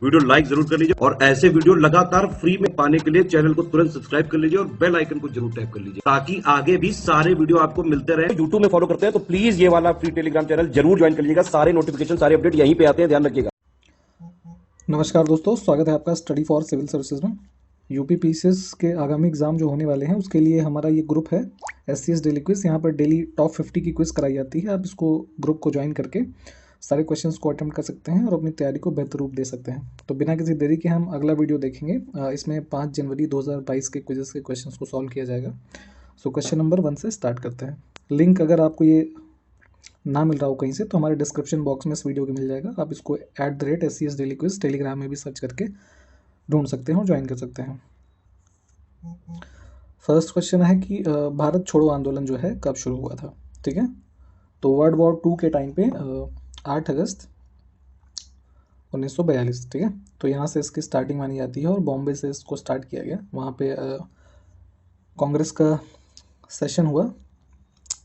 Video like जरूर कर लीजिए और ऐसे वीडियो लगातार फ्री में पाने के लिए चैनल को तुरंत सब्सक्राइब कर लीजिए और बेल आइकन को जरूर टैप कर लीजिए ताकि आगे भी सारे वीडियो आपको मिलते रहे। यूट्यूब में फॉलो करते हैं तो प्लीज ये वाला फ्री टेलीग्राम चैनल जरूर ज्वाइन कर लीजिएगा। सारे नोटिफिकेशन सारे अपडेट यहीं पे आते हैं, ध्यान रखिएगा। नमस्कार दोस्तों, स्वागत है आपका स्टडी फॉर सिविल सर्विसेज में। यूपी पीसीएस के आगामी एग्जाम जो होने वाले हैं उसके लिए हमारा ये ग्रुप है SCS डेली क्विज। यहाँ पर डेली टॉप 50 की क्विज कराई जाती है। आप इसको ग्रुप को ज्वाइन करके सारे क्वेश्चंस को अटेम्प्ट कर सकते हैं और अपनी तैयारी को बेहतर रूप दे सकते हैं। तो बिना किसी देरी के हम अगला वीडियो देखेंगे। इसमें 5 जनवरी 2022 के क्विजेस के क्वेश्चंस को सॉल्व किया जाएगा। सो क्वेश्चन नंबर 1 से स्टार्ट करते हैं। लिंक अगर आपको ये ना मिल रहा हो कहीं से तो हमारे डिस्क्रिप्शन बॉक्स में इस वीडियो के मिल जाएगा। आप इसको @SCS डेली क्विज टेलीग्राम में भी सर्च करके ढूंढ सकते हैं और ज्वाइन कर सकते हैं। फर्स्ट क्वेश्चन है कि भारत छोड़ो आंदोलन जो है कब शुरू हुआ था। ठीक है, तो वर्ल्ड वॉर 2 के टाइम पे 8 अगस्त 1942। ठीक है, तो यहाँ से इसकी स्टार्टिंग मानी जाती है और बॉम्बे से इसको स्टार्ट किया गया। वहाँ पे कांग्रेस का सेशन हुआ।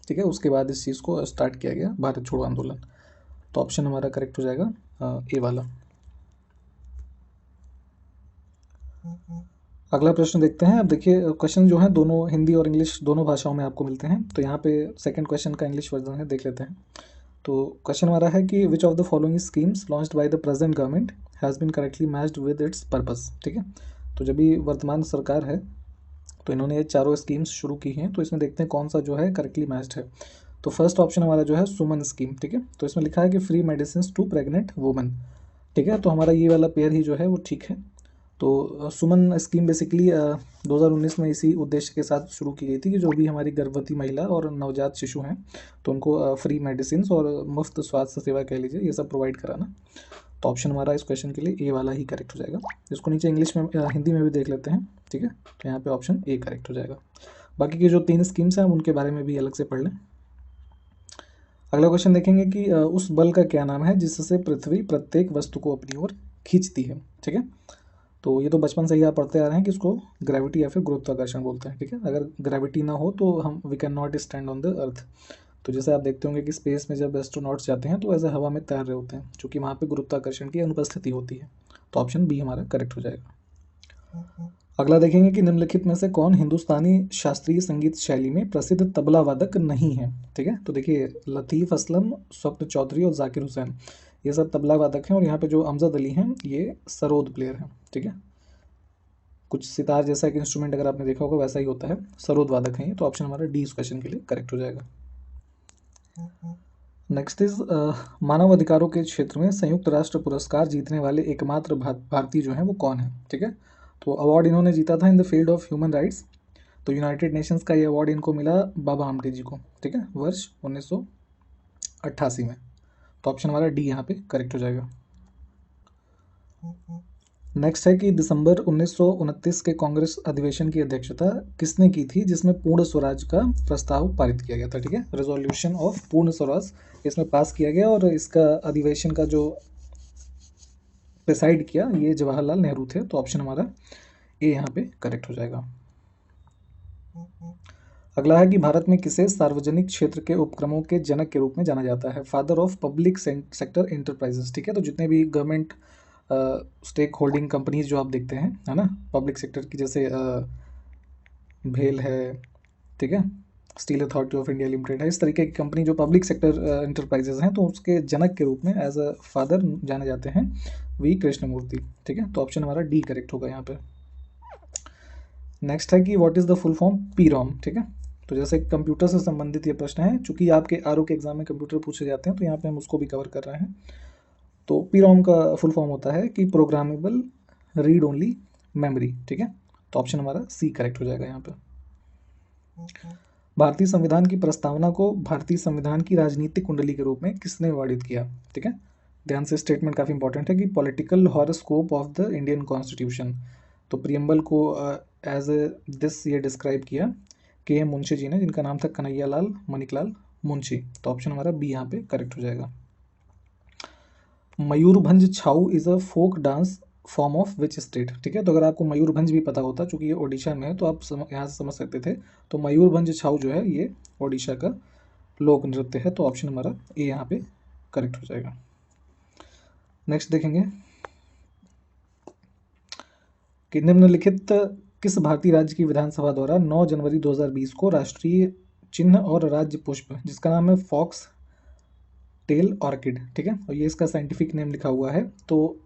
ठीक है, उसके बाद इस चीज़ को स्टार्ट किया गया भारत छोड़ो आंदोलन। तो ऑप्शन हमारा करेक्ट हो जाएगा ए वाला। अगला प्रश्न देखते हैं। अब देखिए, क्वेश्चन जो है दोनों हिंदी और इंग्लिश दोनों भाषाओं में आपको मिलते हैं। तो यहाँ पे सेकंड क्वेश्चन का इंग्लिश वर्जन है, देख लेते हैं। तो क्वेश्चन हमारा है कि which of the following schemes launched by the present government has been correctly matched with its purpose. ठीक है, तो जब भी वर्तमान सरकार है तो इन्होंने ये चारों स्कीम्स शुरू की हैं। तो इसमें देखते हैं कौन सा जो है करेक्टली मैच्ड है। तो फर्स्ट ऑप्शन हमारा जो है सुमन स्कीम। ठीक है, तो इसमें लिखा है कि free medicine to pregnant women. ठीक है, तो हमारा ये वाला पेयर ही जो है वो ठीक है। तो सुमन स्कीम बेसिकली 2019 में इसी उद्देश्य के साथ शुरू की गई थी कि जो भी हमारी गर्भवती महिला और नवजात शिशु हैं तो उनको फ्री मेडिसिन और मुफ्त स्वास्थ्य सेवा कह लीजिए, ये सब प्रोवाइड कराना। तो ऑप्शन हमारा इस क्वेश्चन के लिए ए वाला ही करेक्ट हो जाएगा। इसको नीचे इंग्लिश में हिंदी में भी देख लेते हैं। ठीक है, तो यहाँ पे ऑप्शन ए करेक्ट हो जाएगा। बाकी की जो 3 स्कीम्स हैं उनके बारे में भी अलग से पढ़ लें। अगला क्वेश्चन देखेंगे कि उस बल का क्या नाम है जिससे पृथ्वी प्रत्येक वस्तु को अपनी ओर खींचती है। ठीक है, तो ये तो बचपन से ही आप पढ़ते आ रहे हैं कि इसको ग्रेविटी या फिर गुरुत्वाकर्षण बोलते हैं। ठीक है, अगर ग्रेविटी ना हो तो हम we can not stand on the earth. तो जैसे आप देखते होंगे कि स्पेस में जब एस्ट्रोनॉट्स जाते हैं तो ऐसे हवा में तैर रहे होते हैं क्योंकि वहाँ पे गुरुत्वाकर्षण की अनुपस्थिति होती है। तो ऑप्शन बी हमारा करेक्ट हो जाएगा। अगला देखेंगे कि निम्नलिखित में से कौन हिंदुस्तानी शास्त्रीय संगीत शैली में प्रसिद्ध तबला वादक नहीं है। ठीक है, तो देखिए लतीफ़ असलम, स्वप्न चौधरी और जाकिर हुसैन ये सब तबला वादक हैं और यहाँ पे जो अमजद अली हैं ये सरोद प्लेयर हैं। ठीक है, कुछ सितार जैसा एक इंस्ट्रूमेंट अगर आपने देखा होगा वैसा ही होता है, सरोद वादक हैं ये। तो ऑप्शन हमारा डी इस क्वेश्चन के लिए करेक्ट हो जाएगा। नेक्स्ट इज मानव अधिकारों के क्षेत्र में संयुक्त राष्ट्र पुरस्कार जीतने वाले एकमात्र भारतीय जो हैं वो कौन है। ठीक है, तो अवार्ड इन्होंने जीता था in the field of human rights. तो यूनाइटेड नेशंस का ये अवार्ड इनको मिला बाबा आमटे जी को। ठीक है, वर्ष 1988 में। तो ऑप्शन हमारा डी यहाँ पे करेक्ट हो जाएगा। नेक्स्ट है कि दिसंबर 1929 के कांग्रेस अधिवेशन की अध्यक्षता किसने की थी जिसमें पूर्ण स्वराज का प्रस्ताव पारित किया गया था। ठीक है, रेजोल्यूशन ऑफ पूर्ण स्वराज इसमें पास किया गया और इसका अधिवेशन का जो प्रिसाइड किया ये जवाहरलाल नेहरू थे। तो ऑप्शन हमारा ए यहाँ पे करेक्ट हो जाएगा। अगला है कि भारत में किसे सार्वजनिक क्षेत्र के उपक्रमों के जनक के रूप में जाना जाता है, father of public sector enterprises. ठीक है, तो जितने भी गवर्नमेंट स्टेक होल्डिंग कंपनीज जो आप देखते हैं है ना, पब्लिक सेक्टर की, जैसे भेल है, ठीक है, steel authority of India limited है, इस तरीके की कंपनी जो पब्लिक सेक्टर एंटरप्राइजेज हैं तो उसके जनक के रूप में एज अ फादर जाने जाते हैं वी कृष्णमूर्ति। ठीक है, तो ऑप्शन हमारा डी करेक्ट होगा यहाँ पे। नेक्स्ट है कि what is the full form PROM. ठीक है, तो जैसे कंप्यूटर से संबंधित ये प्रश्न है, चूंकि आपके आरओ के एग्जाम में कंप्यूटर पूछे जाते हैं तो यहाँ पे हम उसको भी कवर कर रहे हैं। तो पीरॉम का फुल फॉर्म होता है कि प्रोग्रामेबल रीड ओनली मेमोरी। ठीक है, तो ऑप्शन हमारा सी करेक्ट हो जाएगा यहाँ पे। भारतीय संविधान की प्रस्तावना को भारतीय संविधान की राजनीतिक कुंडली के रूप में किसने वर्णित किया। ठीक है, ध्यान से, स्टेटमेंट काफ़ी इंपॉर्टेंट है कि political horoscope of the Indian constitution. तो प्रियम्बल को एज ए दिस ये डिस्क्राइब किया के मुंशी जी ने, जिनका नाम था कन्हैया लाल मणिकलाल मुंशी। तो ऑप्शन हमारा बी यहाँ पे करेक्ट हो जाएगा। Mayurbhanj Chhau is a folk dance form of which state. ठीक है, तो अगर आपको मयूरभंज भी पता होता चूंकि ये ओडिशा में है तो आप यहाँ से समझ सकते थे। तो मयूरभंज छाऊ जो है ये ओडिशा का लोक नृत्य है। तो ऑप्शन हमारा ए यहाँ पे करेक्ट हो जाएगा। नेक्स्ट देखेंगे कि निम्नलिखित किस भारतीय राज्य की विधानसभा द्वारा 9 जनवरी 2020 को राष्ट्रीय चिन्ह और राज्य पुष्प, जिसका नाम है फॉक्स टेल ऑर्किड, ठीक है, और ये इसका साइंटिफिक नेम लिखा हुआ है, तो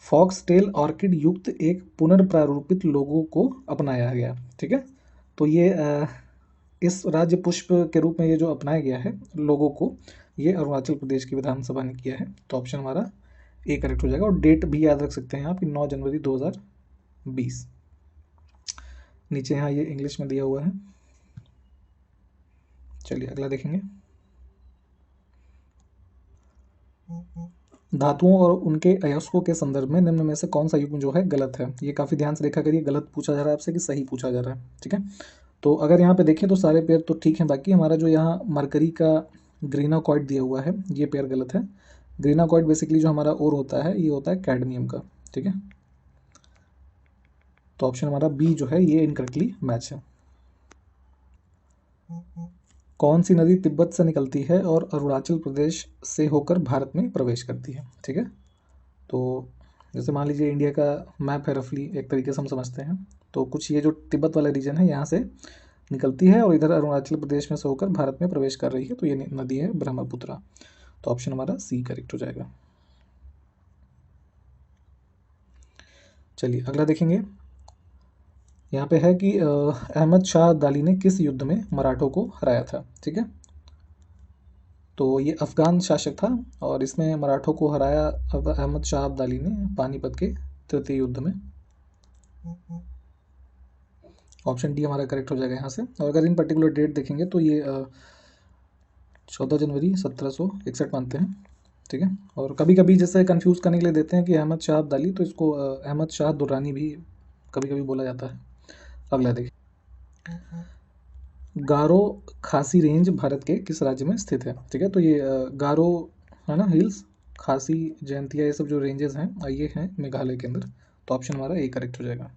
फॉक्स टेल ऑर्किड युक्त एक पुनर्प्रारूपित लोगो को अपनाया गया, ठीक है। तो ये इस राज्य पुष्प के रूप में ये जो अपनाया गया है लोगों को, ये अरुणाचल प्रदेश की विधानसभा ने किया है। तो ऑप्शन हमारा ए करेक्ट हो जाएगा। और डेट भी याद रख सकते हैं आप कि 9 जनवरी 2020। नीचे यहाँ ये इंग्लिश में दिया हुआ है। चलिए अगला देखेंगे। धातुओं और उनके अयस्कों के संदर्भ में निम्न में से कौन सा युग्म जो है गलत है। ये काफ़ी ध्यान से देखा करिए, गलत पूछा जा रहा है आपसे कि सही पूछा जा रहा है, ठीक है। तो अगर यहाँ पे देखें तो सारे पेयर तो ठीक हैं, बाकी हमारा जो यहाँ मरकरी का ग्रीनाकॉइड दिया हुआ है ये पेयर गलत है। ग्रीनाकॉइड बेसिकली जो हमारा ओर होता है ये होता है कैडमियम का, ठीक है। तो ऑप्शन हमारा बी जो है ये इनकरेक्टली मैच है। कौन सी नदी तिब्बत से निकलती है और अरुणाचल प्रदेश से होकर भारत में प्रवेश करती है, ठीक है। तो जैसे मान लीजिए इंडिया का मैप है रफली एक तरीके से हम समझते हैं, तो कुछ ये जो तिब्बत वाला रीजन है यहाँ से निकलती है और इधर अरुणाचल प्रदेश में से होकर भारत में प्रवेश कर रही है, तो ये नदी है ब्रह्मपुत्रा। तो ऑप्शन हमारा सी करेक्ट हो जाएगा। चलिए अगला देखेंगे। यहाँ पे है कि अहमद शाह अब्दाली ने किस युद्ध में मराठों को हराया था, ठीक है। तो ये अफगान शासक था और इसमें मराठों को हराया अहमद शाह अब्दाली ने पानीपत के तृतीय युद्ध में। ऑप्शन डी हमारा करेक्ट हो जाएगा यहाँ से। और अगर इन पर्टिकुलर डेट देखेंगे तो ये 14 जनवरी 1761 मानते हैं, ठीक है। और कभी कभी जैसे कंफ्यूज करने के लिए देते हैं कि अहमद शाह अब्दाली, तो इसको अहमद शाह दुर्रानी भी कभी कभी बोला जाता है। अगला देखिए। गारो खासी रेंज भारत के किस राज्य में स्थित है, ठीक है। तो ये गारो है ना, हिल्स, खासी, जयंतिया, ये सब जो रेंजेस हैं ये हैं मेघालय के अंदर। तो ऑप्शन हमारा ए करेक्ट हो जाएगा।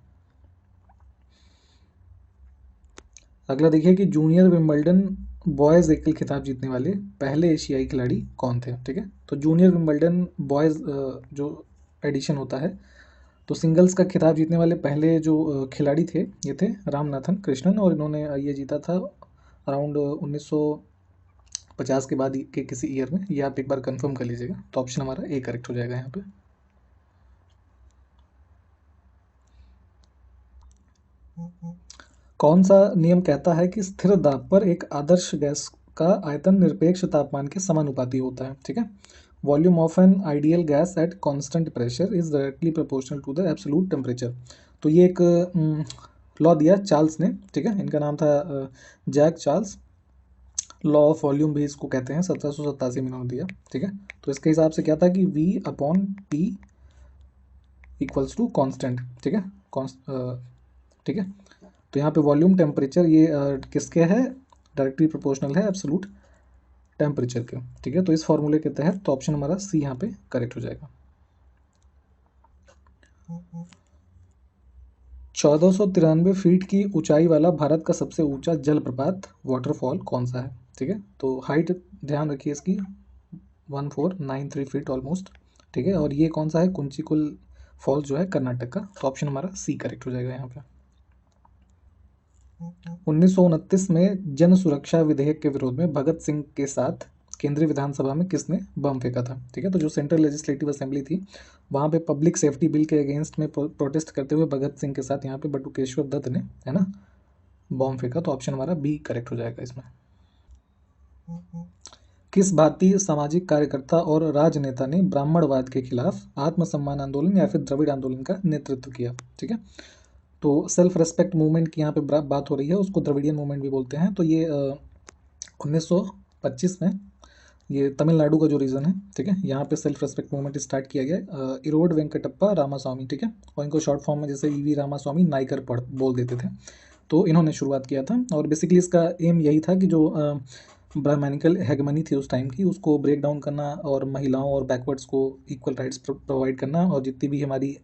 अगला देखिए कि जूनियर विंबलडन बॉयज़ एकल खिताब जीतने वाले पहले एशियाई खिलाड़ी कौन थे, ठीक है। तो जूनियर विंबलडन बॉयज़ जो एडिशन होता है, तो सिंगल्स का खिताब जीतने वाले पहले जो खिलाड़ी थे ये थे रामनाथन कृष्णन, और इन्होंने ये जीता था अराउंड 1950 के बाद के किसी ईयर में। ये आप एक बार कंफर्म कर लीजिएगा। तो ऑप्शन हमारा ए करेक्ट हो जाएगा यहाँ पे। कौन सा नियम कहता है कि स्थिर दाब पर एक आदर्श गैस का आयतन निरपेक्ष तापमान के समानुपाती होता है, ठीक है। Volume of an ideal gas at constant pressure is directly proportional to the absolute temperature. तो ये एक लॉ दिया चार्ल्स ने, ठीक है। इनका नाम था Jack Charles. Law of volume भी इसको कहते हैं, 1787 में इन्होंने दिया, ठीक है। तो इसके हिसाब से क्या था कि V/T इक्वल्स टू कॉन्स्टेंट, ठीक है, ठीक है। तो यहाँ पे वॉल्यूम टेम्परेचर ये किसके है, डायरेक्टली प्रोपोर्शनल है एब्सोल्यूट टेम्परेचर के, ठीक है। तो इस फॉर्मूले के तहत तो ऑप्शन हमारा सी यहाँ पे करेक्ट हो जाएगा। 1493 फीट की ऊंचाई वाला भारत का सबसे ऊंचा जलप्रपात वाटरफॉल कौन सा है, ठीक है। तो हाइट ध्यान रखिए इसकी 1493 फीट ऑलमोस्ट, ठीक है। और ये कौन सा है, कुंचिकुल फॉल्स जो है कर्नाटक का। तो ऑप्शन हमारा सी करेक्ट हो जाएगा यहाँ पे। 1929 में जन सुरक्षा विधेयक के विरोध में भगत सिंह के साथ केंद्रीय विधानसभा में किसने बम फेंका था, ठीक है। तो जो सेंट्रल लेजिस्लेटिव असेंबली थी वहाँ पे पब्लिक सेफ्टी बिल के अगेंस्ट में प्रोटेस्ट करते हुए भगत सिंह के साथ यहाँ पे बटुकेश्वर दत्त ने, है ना, बम फेंका। तो ऑप्शन हमारा बी करेक्ट हो जाएगा इसमें। किस भारतीय सामाजिक कार्यकर्ता और राजनेता ने ब्राह्मणवाद के खिलाफ आत्मसम्मान आंदोलन या फिर द्रविड़ आंदोलन का नेतृत्व किया, ठीक है। तो सेल्फ रेस्पेक्ट मूवमेंट की यहाँ पे बात हो रही है, उसको द्रविडियन मूवमेंट भी बोलते हैं। तो ये 1925 में ये तमिलनाडु का जो रीजन है, ठीक है, यहाँ पे सेल्फ रेस्पेक्ट मूवमेंट स्टार्ट किया गया इरोड वेंकटप्पा रामास्वामी, ठीक है। और इनको शॉर्ट फॉर्म में जैसे ईवी रामास्वामी नाइकर बोल देते थे। तो इन्होंने शुरुआत किया था और बेसिकली इसका एम यही था कि जो ब्राह्मणिकल हेगमनी थी उस टाइम की उसको ब्रेक डाउन करना और महिलाओं और बैकवर्ड्स को इक्वल राइट्स प्रोवाइड करना, और जितनी भी हमारी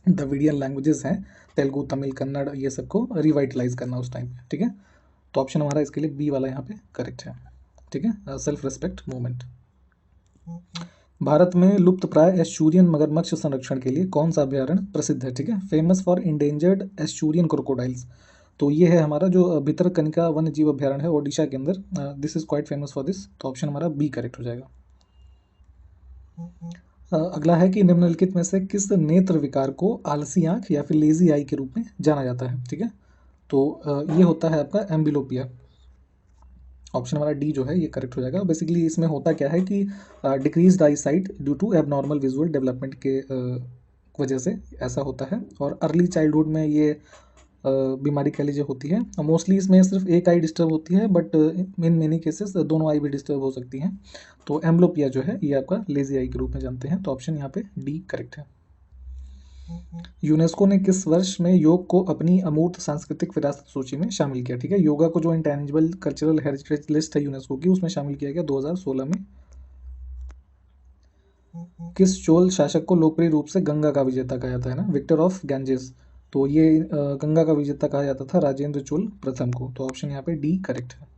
द्रविडियन लैंग्वेजेस हैं तेलुगु, तमिल, कन्नड़, ये सबको रिवाइटलाइज करना उस टाइम पे, ठीक है। तो ऑप्शन हमारा इसके लिए बी वाला यहाँ पे करेक्ट है, ठीक है, सेल्फ रेस्पेक्ट मूवमेंट। भारत में लुप्त प्राय एस्चुरियन मगरमच्छ संरक्षण के लिए कौन सा अभ्यारण्य प्रसिद्ध है? ठीक है, फेमस फॉर इंडेंजर्ड एस्चुरियन क्रोकोडाइल्स। तो ये है हमारा जो भितरकनिका वन्य जीव अभ्यारण्य है ओडिशा के अंदर। This is quite famous for this. तो ऑप्शन हमारा बी करेक्ट हो जाएगा। अगला है कि निम्नलिखित में से किस नेत्र विकार को आलसी आंख या फिर लेजी आई के रूप में जाना जाता है? ठीक है, तो ये होता है आपका एम्बिलोपिया। ऑप्शन हमारा डी जो है ये करेक्ट हो जाएगा। बेसिकली इसमें होता क्या है कि decreased eye sight due to abnormal visual development के वजह से ऐसा होता है, और अर्ली चाइल्डहुड में ये बीमारी कह लीजिए होती है। मोस्टली इसमें सिर्फ एक आई डिस्टर्ब होती है, बट इन मेनी केसेस दोनों आई भी डिस्टर्ब हो सकती हैं। तो एम्ब्लोपिया जो है ये आपका लेजी आई के रूप में जानते हैं। तो ऑप्शन यहाँ पे डी करेक्ट है। यूनेस्को ने किस वर्ष में योग को अपनी अमूर्त सांस्कृतिक विरासत सूची में शामिल किया? ठीक है, योगा को जो इंटेंजिबल कल्चरल हेरिटेज लिस्ट है यूनेस्को की, उसमें शामिल किया गया 2016 में। किस चोल शासक को लोकप्रिय रूप से गंगा का विजेता कहा जाता है ना, विक्टर ऑफ गैंजेस? तो ये गंगा का विजेता कहा जाता था राजेंद्र चोल प्रथम को। तो ऑप्शन यहाँ पे डी करेक्ट है।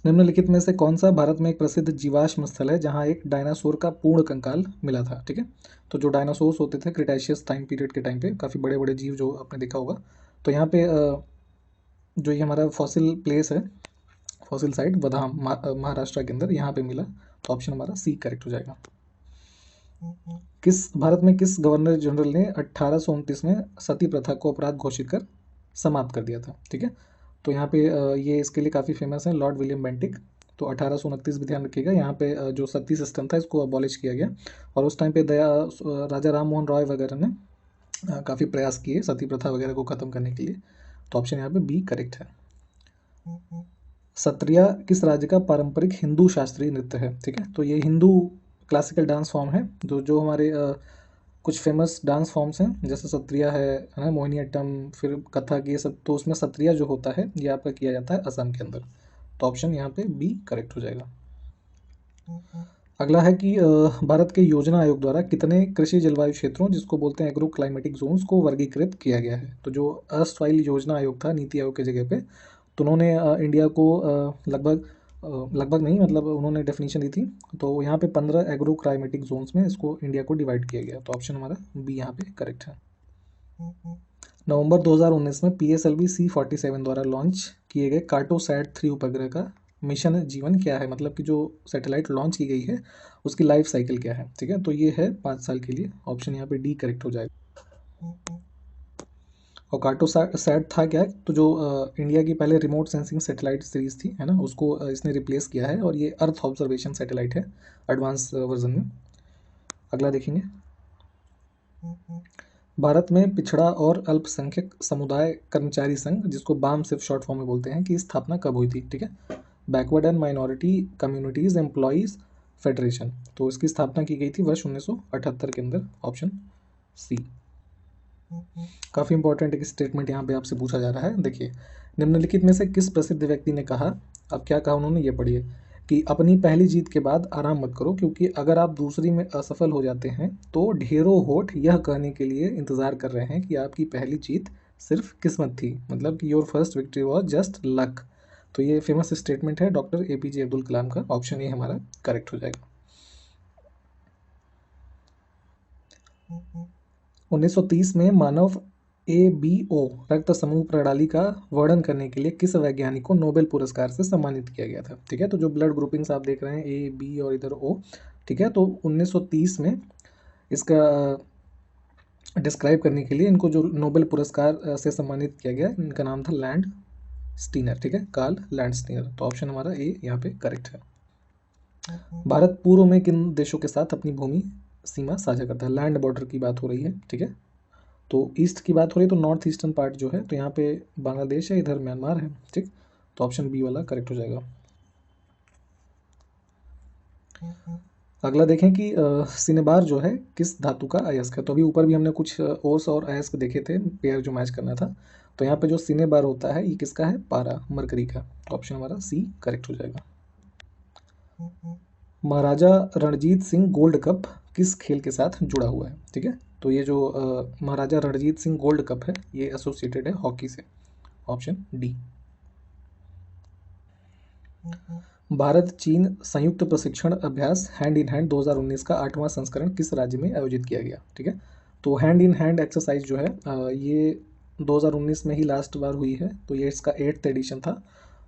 निम्नलिखित में से कौन सा भारत में एक प्रसिद्ध जीवाश्म स्थल है जहां एक डायनासोर का पूर्ण कंकाल मिला था? ठीक है, तो जो डायनासोर्स होते थे क्रिटेशियस टाइम पीरियड के टाइम पे, काफ़ी बड़े बड़े जीव जो आपने देखा होगा, तो यहाँ पे जो ये हमारा फॉसिल प्लेस है, फॉसिल साइट बदाम महाराष्ट्र के अंदर यहाँ पे मिला। तो ऑप्शन हमारा सी करेक्ट हो जाएगा। भारत में किस गवर्नर जनरल ने 1829 में सती प्रथा को अपराध घोषित कर समाप्त कर दिया था? ठीक है, तो यहाँ पे ये इसके लिए काफ़ी फेमस है लॉर्ड विलियम बेंटिक। तो 1829 भी ध्यान रखिएगा। यहाँ पे जो सती सिस्टम था इसको अबॉलिश किया गया, और उस टाइम पे राजा राम मोहन रॉय वगैरह ने काफ़ी प्रयास किए सती प्रथा वगैरह को ख़त्म करने के लिए। तो ऑप्शन यहाँ पे बी करेक्ट है। सत्रिया किस राज्य का पारंपरिक हिंदू शास्त्रीय नृत्य है? ठीक है, तो ये हिंदू क्लासिकल डांस फॉर्म है। जो हमारे कुछ फेमस डांस फॉर्म्स हैं जैसे सत्रिया है ना, मोहिनीअट्टम, फिर कथक, ये सब, तो उसमें सत्रिया जो होता है ये आपका किया जाता है असम के अंदर। तो ऑप्शन यहाँ पे बी करेक्ट हो जाएगा। अगला है कि भारत के योजना आयोग द्वारा कितने कृषि जलवायु क्षेत्रों, जिसको बोलते हैं एग्रो क्लाइमेटिक जोन्स, को वर्गीकृत किया गया है? तो जो अर्स्टवाइल योजना आयोग था नीति आयोग की जगह पे, तो उन्होंने इंडिया को लगभग नहीं, मतलब उन्होंने डेफिनेशन दी थी। तो यहाँ पे 15 एग्रो क्लाइमेटिक जोन्स में इसको इंडिया को डिवाइड किया गया। तो ऑप्शन हमारा बी यहाँ पे करेक्ट है। नवंबर 2019 में PSLV C-47 द्वारा लॉन्च किए गए कार्टोसैट 3 उपग्रह का मिशन जीवन क्या है? मतलब कि जो सैटेलाइट लॉन्च की गई है उसकी लाइफ साइकिल क्या है? ठीक है, तो ये है 5 साल के लिए। ऑप्शन यहाँ पे डी करेक्ट हो जाएगा। और कार्टोसैट था क्या? तो जो इंडिया की पहले रिमोट सेंसिंग सैटेलाइट सीरीज थी है ना, उसको इसने रिप्लेस किया है, और ये अर्थ ऑब्जर्वेशन सैटेलाइट है एडवांस वर्जन में। अगला देखेंगे, भारत में पिछड़ा और अल्पसंख्यक समुदाय कर्मचारी संघ, जिसको बाम सिर्फ शॉर्ट फॉर्म में बोलते हैं, की स्थापना कब हुई थी? ठीक है, backward and minority communities employees federation. तो इसकी स्थापना की गई थी वर्ष 1978 के अंदर। Option C. काफ़ी इंपॉर्टेंट एक स्टेटमेंट यहाँ पे आपसे पूछा जा रहा है। देखिए, निम्नलिखित में से किस प्रसिद्ध व्यक्ति ने कहा, अब क्या कहा उन्होंने, ये पढ़िए, कि अपनी पहली जीत के बाद आराम मत करो, क्योंकि अगर आप दूसरी में असफल हो जाते हैं तो ढेरों होठ यह कहने के लिए इंतज़ार कर रहे हैं कि आपकी पहली जीत सिर्फ किस्मत थी, मतलब कि your first victory was just luck. तो ये फेमस स्टेटमेंट है डॉक्टर APJ अब्दुल कलाम का। ऑप्शन ए हमारा करेक्ट हो जाएगा। 1930 में मानव ABO रक्त समूह प्रणाली का वर्णन करने के लिए किस वैज्ञानिक को नोबेल पुरस्कार से सम्मानित किया गया था? ठीक है, तो जो ब्लड ग्रुपिंग्स आप देख रहे हैं A, B और इधर O, ठीक है, तो 1930 में इसका डिस्क्राइब करने के लिए इनको जो नोबेल पुरस्कार से सम्मानित किया गया, इनका नाम था लैंड स्टीनर। ठीक है, कार्ल लैंडस्टीनर। तो ऑप्शन हमारा ए यहाँ पे करेक्ट है। भारत पूर्व में किन देशों के साथ अपनी भूमि सीमा साझा करता है? लैंड बॉर्डर की बात हो रही है। ठीक है, तो ईस्ट की बात हो रही है, तो नॉर्थ ईस्टर्न पार्ट जो है, तो यहाँ पे बांग्लादेश है, इधर म्यांमार है। ठीक, तो ऑप्शन बी वाला करेक्ट हो जाएगा। अगला देखें कि सिनेबार जो है किस धातु का अयस्क है? तो अभी ऊपर भी हमने कुछ ओस और अयस्क देखे थे, पेयर जो मैच करना था। तो यहाँ पे जो सिनेबार होता है ये किसका है? पारा, मरकरी का। ऑप्शन हमारा सी करेक्ट हो जाएगा। महाराजा रणजीत सिंह गोल्ड कप किस खेल के साथ जुड़ा हुआ है? ठीक है, तो ये जो महाराजा रणजीत सिंह गोल्ड कप है ये एसोसिएटेड है हॉकी से। Option D. भारत चीन संयुक्त प्रशिक्षण अभ्यास हैंड इन हैंड 2019 का 8वां संस्करण किस राज्य में आयोजित किया गया? ठीक है, तो हैंड इन हैंड एक्सरसाइज जो है ये 2019 में ही लास्ट बार हुई है, तो ये इसका 8th एडिशन था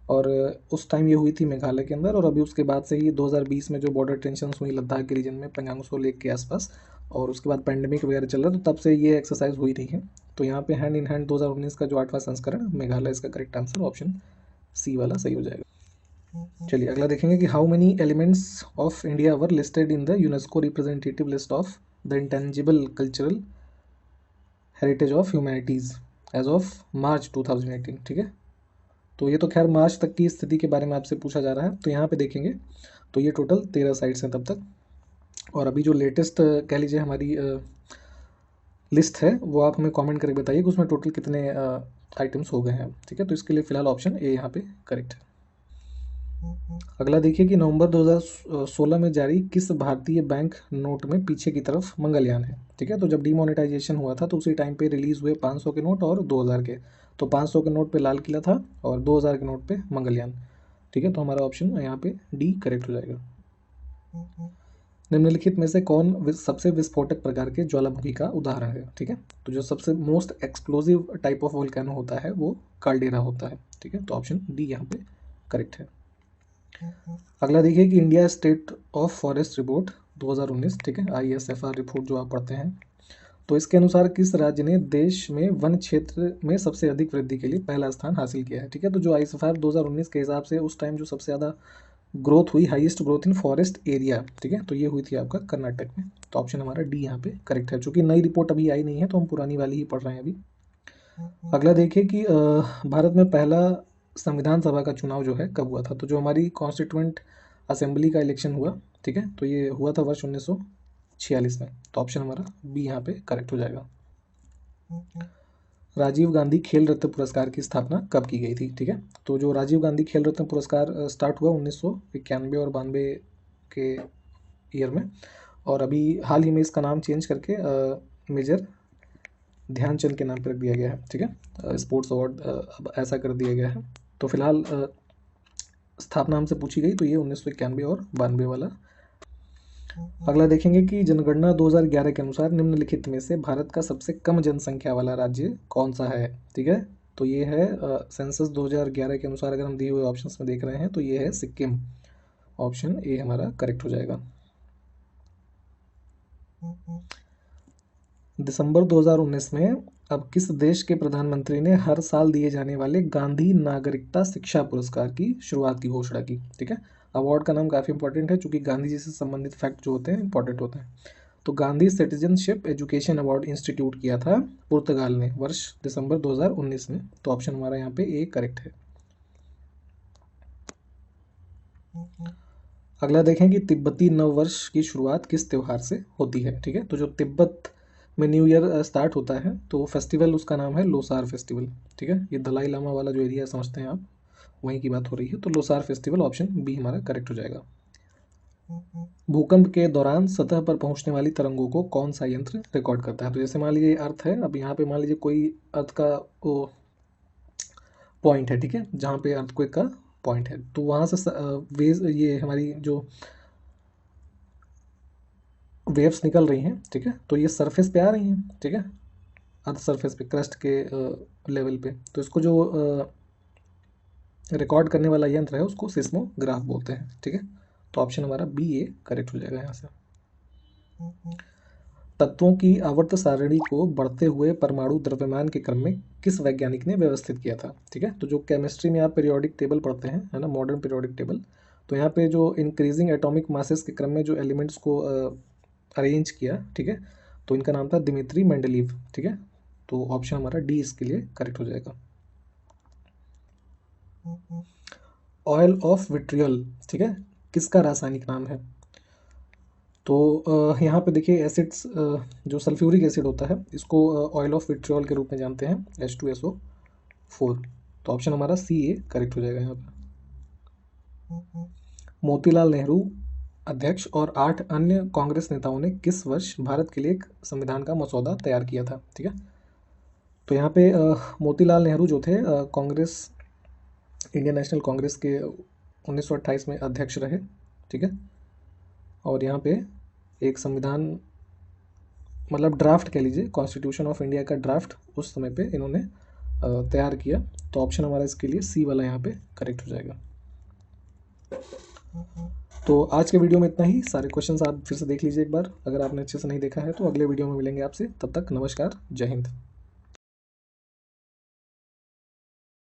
और उस टाइम ये हुई थी मेघालय के अंदर, और अभी उसके बाद से ही 2020 में जो बॉर्डर टेंशन हुई लद्दाख के रीजन में पेंगांग सो लेक के आसपास, और उसके बाद पैंडेमिक वगैरह चल रहा है, तो तब से ये एक्सरसाइज हुई रही है। तो यहाँ पे हैंड इन हैंड 2019 का जो 8वां संस्करण मेघालय, इसका करेक्ट आंसर ऑप्शन सी वाला सही हो जाएगा। चलिए अगला देखेंगे कि how many elements of India were listed in the UNESCO representative list of the intangible cultural heritage of humanities as of March 2018। ठीक है, तो ये तो खैर मार्च तक की स्थिति के बारे में आपसे पूछा जा रहा है, तो यहाँ पे देखेंगे तो ये टोटल 13 साइट्स हैं तब तक, और अभी जो लेटेस्ट कह लीजिए हमारी लिस्ट है वो आप हमें कमेंट करके बताइए कि उसमें टोटल कितने आइटम्स हो गए हैं। ठीक है, तो इसके लिए फ़िलहाल ऑप्शन ए यहाँ पे करेक्ट है। अगला देखिए कि नवंबर 2016 में जारी किस भारतीय बैंक नोट में पीछे की तरफ मंगलयान है? ठीक है, तो जब डीमोनेटाइजेशन हुआ था तो उसी टाइम पे रिलीज़ हुए 500 के नोट और 2000 के, तो 500 के नोट पे लाल किला था और 2000 के नोट पे मंगलयान। ठीक है, तो हमारा ऑप्शन यहाँ पे डी करेक्ट हो जाएगा। निम्नलिखित में से कौन सबसे विस्फोटक प्रकार के ज्वालामुखी का उदाहरण है? ठीक है, तो जो सबसे most explosive type of volcano होता है वो काल्डेरा होता है। ठीक है, तो ऑप्शन डी यहाँ पे करेक्ट है। अगला देखिए कि India state of forest report 2019, ठीक है, ISFR रिपोर्ट जो आप पढ़ते हैं, तो इसके अनुसार किस राज्य ने देश में वन क्षेत्र में सबसे अधिक वृद्धि के लिए पहला स्थान हासिल किया है? ठीक है, तो जो ISFR 2019 के हिसाब से उस टाइम जो सबसे ज़्यादा ग्रोथ हुई, highest growth in forest area, ठीक है, तो ये हुई थी आपका कर्नाटक में। तो ऑप्शन हमारा डी यहाँ पे करेक्ट है। चूंकि नई रिपोर्ट अभी आई नहीं है तो हम पुरानी वाली ही पढ़ रहे हैं अभी। अगला देखिए कि भारत में पहला संविधान सभा का चुनाव जो है कब हुआ था? तो जो हमारी कॉन्स्टिट्यूएंट असेंबली का इलेक्शन हुआ, ठीक है, तो ये हुआ था वर्ष 1946 में। तो ऑप्शन हमारा बी यहाँ पे करेक्ट हो जाएगा। राजीव गांधी खेल रत्न पुरस्कार की स्थापना कब की गई थी? ठीक है, तो जो राजीव गांधी खेल रत्न पुरस्कार स्टार्ट हुआ 1991 और 92 के ईयर में, और अभी हाल ही में इसका नाम चेंज करके मेजर ध्यानचंद के नाम पर रख दिया गया है। ठीक है, स्पोर्ट्स अवार्ड अब ऐसा कर दिया गया है। तो फिलहाल स्थापना हमसे पूछी गई तो ये 1991 और 92 वाला। अगला देखेंगे कि जनगणना 2011 के अनुसार निम्नलिखित में से भारत का सबसे कम जनसंख्या वाला राज्य कौन सा है? ठीक है, तो ये है सेंसस 2011 के अनुसार, अगर हम दिए हुए ऑप्शंस में देख रहे हैं तो ये है सिक्किम। ऑप्शन ए हमारा करेक्ट हो जाएगा। दिसंबर 2019 में अब किस देश के प्रधानमंत्री ने हर साल दिए जाने वाले गांधी नागरिकता शिक्षा पुरस्कार की शुरुआत की घोषणा की? ठीक है, अवार्ड का नाम काफ़ी इंपॉर्टेंट है क्योंकि गांधी जी से संबंधित फैक्ट जो होते हैं इंपॉर्टेंट होते हैं। तो Gandhi citizenship education award institute किया था पुर्तगाल ने वर्ष दिसंबर 2019 में। तो ऑप्शन हमारा यहाँ पे ए करेक्ट है। अगला देखें कि तिब्बती नव वर्ष की शुरुआत किस त्यौहार से होती है? ठीक है, तो जो तिब्बत में न्यू ईयर स्टार्ट होता है तो फेस्टिवल उसका नाम है लोसार फेस्टिवल। ठीक है, ये दलाई लामा वाला जो एरिया समझते हैं आप, वहीं की बात हो रही है। तो लोसार फेस्टिवल ऑप्शन बी हमारा करेक्ट हो जाएगा। भूकंप के दौरान सतह पर पहुंचने वाली तरंगों को कौन सा यंत्र रिकॉर्ड करता है? तो जैसे मान लीजिए अर्थ है, अब यहाँ पे मान लीजिए कोई अर्थ का वो पॉइंट है, ठीक है, जहाँ पे अर्थक्वेक का पॉइंट है, तो वहाँ से ये हमारी जो वेव्स निकल रही हैं, ठीक है, तो ये सरफेस पे आ रही हैं, ठीक है, अर्थ सरफेस पे क्रस्ट के लेवल पे, तो इसको जो रिकॉर्ड करने वाला यंत्र है उसको सिस्मोग्राफ बोलते हैं। ठीक है, तो ऑप्शन हमारा बी ए करेक्ट हो जाएगा यहाँ से। तत्वों की आवर्त सारणी को बढ़ते हुए परमाणु द्रव्यमान के क्रम में किस वैज्ञानिक ने व्यवस्थित किया था? ठीक है, तो जो केमिस्ट्री में आप पीरियोडिक टेबल पढ़ते हैं, है ना, मॉडर्न पीरियोडिक टेबल, तो यहाँ पे जो इंक्रीजिंग एटॉमिक मासेस के क्रम में जो एलिमेंट्स को अरेंज किया, ठीक है, तो इनका नाम था दिमित्री मेंडलीव। ठीक है, तो ऑप्शन हमारा डी इसके लिए करेक्ट हो जाएगा। ऑयल ऑफ विट्रियल, ठीक है, किसका रासायनिक नाम है? तो यहाँ पे देखिए एसिड्स, जो सल्फ्यूरिक एसिड होता है इसको ऑयल ऑफ विट्रियल के रूप में जानते हैं, H2SO4। तो ऑप्शन हमारा सी ए करेक्ट हो जाएगा यहाँ पे। मोतीलाल नेहरू अध्यक्ष और 8 अन्य कांग्रेस नेताओं ने किस वर्ष भारत के लिए एक संविधान का मसौदा तैयार किया था? ठीक है, तो यहाँ पे मोतीलाल नेहरू जो थे कांग्रेस, इंडियन नेशनल कांग्रेस के 1928 में अध्यक्ष रहे, ठीक है। और यहाँ पे एक संविधान, मतलब ड्राफ्ट कह लीजिए, कॉन्स्टिट्यूशन ऑफ इंडिया का ड्राफ्ट उस समय पे इन्होंने तैयार किया। तो ऑप्शन हमारा इसके लिए सी वाला यहाँ पे करेक्ट हो जाएगा। तो आज के वीडियो में इतना ही। सारे क्वेश्चंस आप फिर से देख लीजिए एक बार, अगर आपने अच्छे से नहीं देखा है तो। अगले वीडियो में मिलेंगे आपसे, तब तक नमस्कार, जय हिंद।